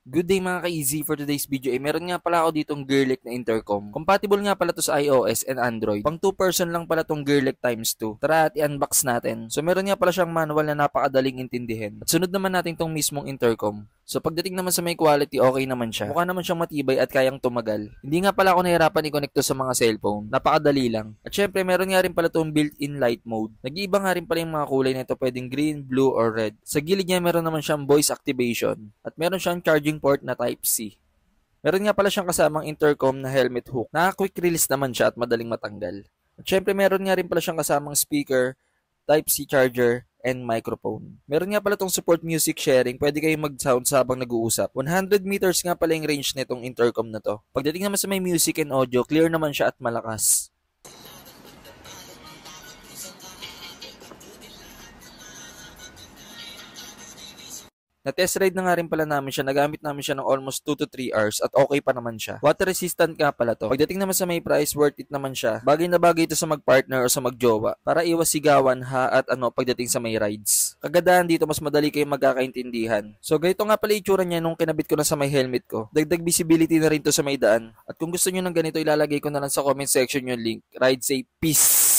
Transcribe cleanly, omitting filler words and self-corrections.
Good day mga ka-easy, for today's video ay meron nga pala ako ditong Gearlek na intercom. Compatible nga pala to sa iOS and Android. Pang 2-person lang pala tong Gearlek times 2. Tara at i-unbox natin. So meron nga pala siyang manual na napakadaling intindihin. At sunod naman natin tong mismong intercom. So pagdating naman sa may quality, okay naman siya. Mukha naman siyang matibay at kayang tumagal. Hindi nga pala ako nahirapan i-connect to sa mga cellphone. Napakadali lang. At syempre meron nga rin pala tong built-in light mode. Nag-iiba nga rin pala yung mga kulay nito, pwedeng green, blue, or red. Sa gilid niya meron naman siyang voice activation. At meron siyang charging port na Type-C. Meron nga pala siyang kasamang intercom na helmet hook. Naka-quick release naman siya at madaling matanggal. At syempre meron nga rin pala siyang kasamang speaker, Type-C charger, and microphone. Meron nga pala tong support music sharing. Pwede kayong mag-sound habang nag-uusap. 100 meters nga pala yung range nitong intercom na to. Pagdating naman sa may music and audio, clear naman siya at malakas. Na-test ride na nga rin pala namin siya. Nagamit namin siya ng almost 2 to 3 hours at okay pa naman siya. Water resistant nga pala to. Pagdating naman sa may price, worth it naman siya. Bagay na bagay ito sa mag-partner o sa magjowa para iwas sigawan at pagdating sa may rides. Kagandahan dito, mas madali kayong magkakaintindihan. So ganito nga pala itsura niya nung kinabit ko na sa may helmet ko. Dagdag visibility na rin to sa may daan. At kung gusto niyo ng ganito, ilalagay ko na lang sa comment section yung link. Ride safe, peace!